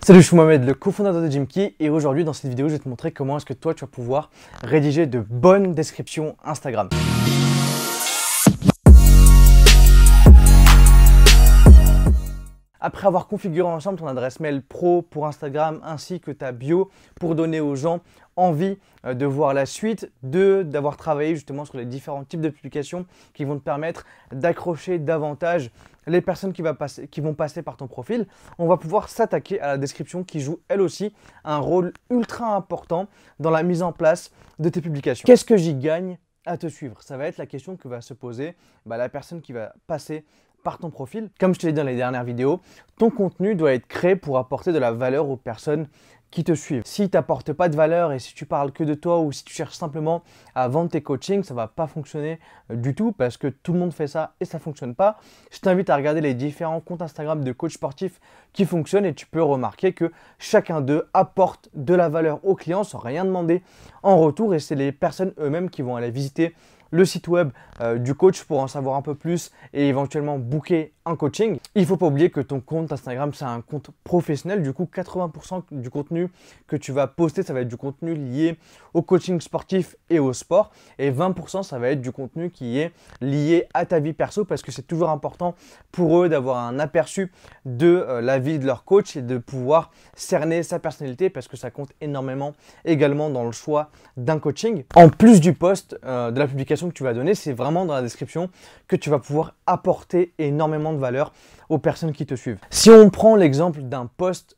Salut, je suis Mohamed, le cofondateur de Gymkey, et aujourd'hui dans cette vidéo, je vais te montrer comment est-ce que toi tu vas pouvoir rédiger de bonnes descriptions Instagram. Après avoir configuré ensemble ton adresse mail pro pour Instagram ainsi que ta bio pour donner aux gens envie de voir la suite, d'avoir travaillé justement sur les différents types de publications qui vont te permettre d'accrocher davantage les personnes qui vont passer par ton profil, on va pouvoir s'attaquer à la description qui joue elle aussi un rôle ultra important dans la mise en place de tes publications. Qu'est-ce que j'y gagne à te suivre? Ça va être la question que va se poser la personne qui va passer par ton profil. Comme je te l'ai dit dans les dernières vidéos, ton contenu doit être créé pour apporter de la valeur aux personnes qui te suivent. Si tu n'apportes pas de valeur et si tu parles que de toi ou si tu cherches simplement à vendre tes coachings, ça ne va pas fonctionner du tout parce que tout le monde fait ça et ça ne fonctionne pas. Je t'invite à regarder les différents comptes Instagram de coachs sportifs qui fonctionnent et tu peux remarquer que chacun d'eux apporte de la valeur aux clients sans rien demander en retour, et c'est les personnes eux-mêmes qui vont aller visiter le site web du coach pour en savoir un peu plus et éventuellement booker un coaching. Il ne faut pas oublier que ton compte Instagram, c'est un compte professionnel. Du coup, 80% du contenu que tu vas poster, ça va être du contenu lié au coaching sportif et au sport. Et 20%, ça va être du contenu qui est lié à ta vie perso, parce que c'est toujours important pour eux d'avoir un aperçu de la vie de leur coach et de pouvoir cerner sa personnalité, parce que ça compte énormément également dans le choix d'un coaching. En plus du post, de la publication que tu vas donner, c'est vraiment dans la description que tu vas pouvoir apporter énormément de valeur aux personnes qui te suivent. Si on prend l'exemple d'un post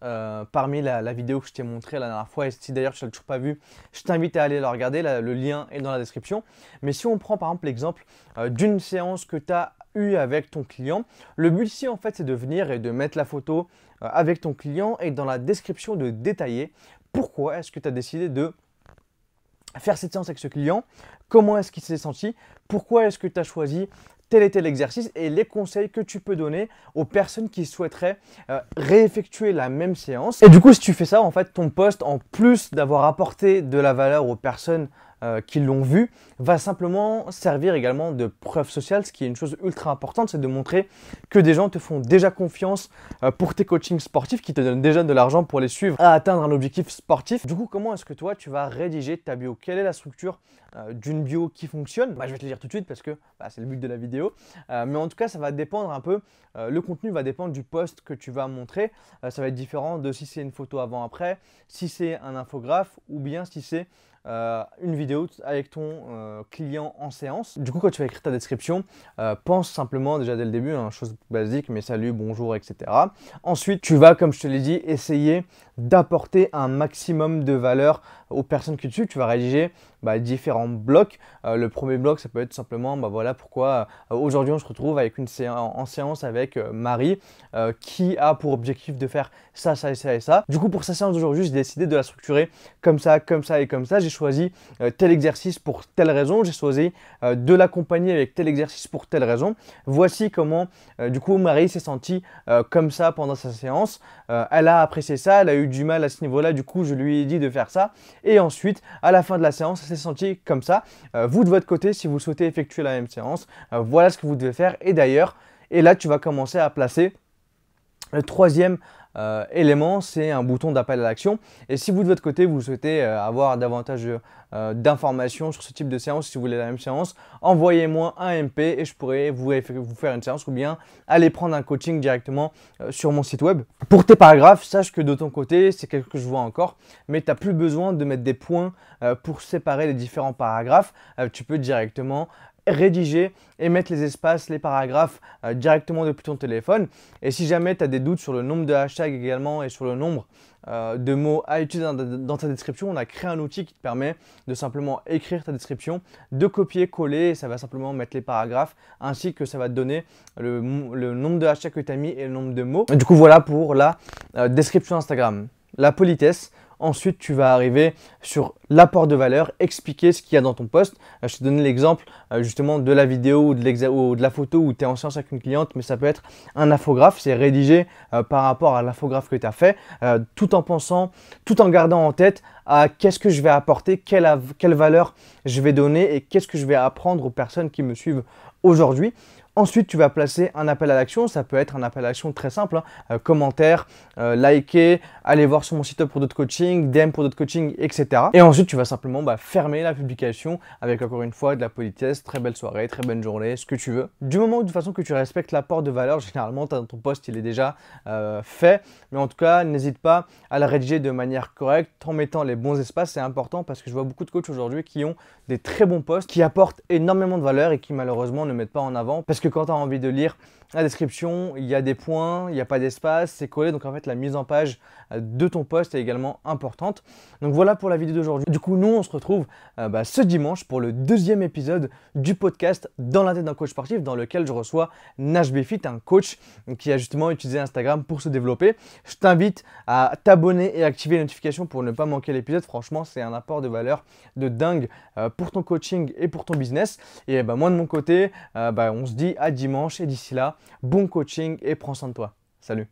parmi la vidéo que je t'ai montré la dernière fois, et si d'ailleurs tu ne l'as toujours pas vu, je t'invite à aller la regarder, le lien est dans la description. Mais si on prend par exemple l'exemple d'une séance que tu as eu avec ton client, le but ici en fait c'est de venir et de mettre la photo avec ton client et dans la description de détailler pourquoi est-ce que tu as décidé de faire cette séance avec ce client, comment est-ce qu'il s'est senti, pourquoi est-ce que tu as choisi tel et tel exercice et les conseils que tu peux donner aux personnes qui souhaiteraient réeffectuer la même séance. Et du coup, si tu fais ça, en fait, ton post, en plus d'avoir apporté de la valeur aux personnes qui l'ont vu, va simplement servir également de preuve sociale. Ce qui est une chose ultra importante, c'est de montrer que des gens te font déjà confiance pour tes coachings sportifs, qui te donnent déjà de l'argent pour les suivre à atteindre un objectif sportif. Du coup, comment est-ce que toi, tu vas rédiger ta bio? Quelle est la structure d'une bio qui fonctionne? Je vais te le dire tout de suite parce que c'est le but de la vidéo. Mais en tout cas, ça va dépendre un peu, le contenu va dépendre du post que tu vas montrer. Ça va être différent de si c'est une photo avant-après, si c'est un infographe ou bien si c'est une vidéo avec ton client en séance. Du coup, quand tu vas écrire ta description, pense simplement déjà dès le début, chose basique, mais salut, bonjour, etc. Ensuite, tu vas, comme je te l'ai dit, essayer d'apporter un maximum de valeur aux personnes qui te suivent. Tu vas rédiger différents blocs. Le premier bloc, ça peut être simplement voilà pourquoi aujourd'hui on se retrouve avec en séance avec Marie qui a pour objectif de faire ça, ça et ça et ça. Du coup, pour sa séance d'aujourd'hui, j'ai décidé de la structurer comme ça et comme ça. J'ai choisi tel exercice pour telle raison. J'ai choisi de l'accompagner avec tel exercice pour telle raison. Voici comment du coup Marie s'est sentie comme ça pendant sa séance. Elle a apprécié ça, elle a eu du mal à ce niveau-là. Du coup, je lui ai dit de faire ça. Et ensuite, à la fin de la séance, elle s'est sentie comme ça. Vous, de votre côté, si vous souhaitez effectuer la même séance, voilà ce que vous devez faire. Et d'ailleurs, et là, tu vas commencer à placer le troisième élément, c'est un bouton d'appel à l'action. Et si vous, de votre côté, vous souhaitez avoir davantage d'informations sur ce type de séance, si vous voulez la même séance, envoyez-moi un MP et je pourrai vous faire une séance, ou bien aller prendre un coaching directement sur mon site web. Pour tes paragraphes, sache que de ton côté, c'est quelque que je vois encore, mais tu n'as plus besoin de mettre des points pour séparer les différents paragraphes. Tu peux directement rédiger et mettre les espaces, les paragraphes directement depuis ton téléphone. Et si jamais tu as des doutes sur le nombre de hashtags également et sur le nombre de mots à utiliser dans ta description, on a créé un outil qui te permet de simplement écrire ta description, de copier-coller, et ça va simplement mettre les paragraphes, ainsi que ça va te donner le nombre de hashtags que tu as mis et le nombre de mots. Du coup, voilà pour la description Instagram. La politesse. Ensuite, tu vas arriver sur l'apport de valeur, expliquer ce qu'il y a dans ton post. Je te donne l'exemple justement de la vidéo ou de la photo où tu es en séance avec une cliente, mais ça peut être un infographe. C'est rédigé par rapport à l'infographe que tu as fait, tout en gardant en tête qu'est-ce que je vais apporter, quelle valeur je vais donner et qu'est-ce que je vais apprendre aux personnes qui me suivent aujourd'hui. Ensuite, tu vas placer un appel à l'action. Ça peut être un appel à l'action très simple, hein. Commentaire, liker, aller voir sur mon site web pour d'autres coachings, DM pour d'autres coachings, etc. Et ensuite, tu vas simplement fermer la publication avec encore une fois de la politesse, très belle soirée, très bonne journée, ce que tu veux. Du moment où de toute façon que tu respectes l'apport de valeur, généralement ton post il est déjà fait. Mais en tout cas, n'hésite pas à le rédiger de manière correcte en mettant les bons espaces. C'est important parce que je vois beaucoup de coachs aujourd'hui qui ont des très bons posts, qui apportent énormément de valeur et qui malheureusement ne mettent pas en avant. Parce que quand tu as envie de lire la description, il y a des points, il n'y a pas d'espace, c'est collé. Donc en fait, la mise en page de ton post est également importante. Donc voilà pour la vidéo d'aujourd'hui. Du coup, nous, on se retrouve ce dimanche pour le deuxième épisode du podcast Dans la tête d'un coach sportif, dans lequel je reçois Nash Befit, un coach qui a justement utilisé Instagram pour se développer. Je t'invite à t'abonner et activer les notifications pour ne pas manquer l'épisode. Franchement, c'est un apport de valeur de dingue pour ton coaching et pour ton business. Et moi, de mon côté, on se dit à dimanche et d'ici là, bon coaching et prends soin de toi. Salut!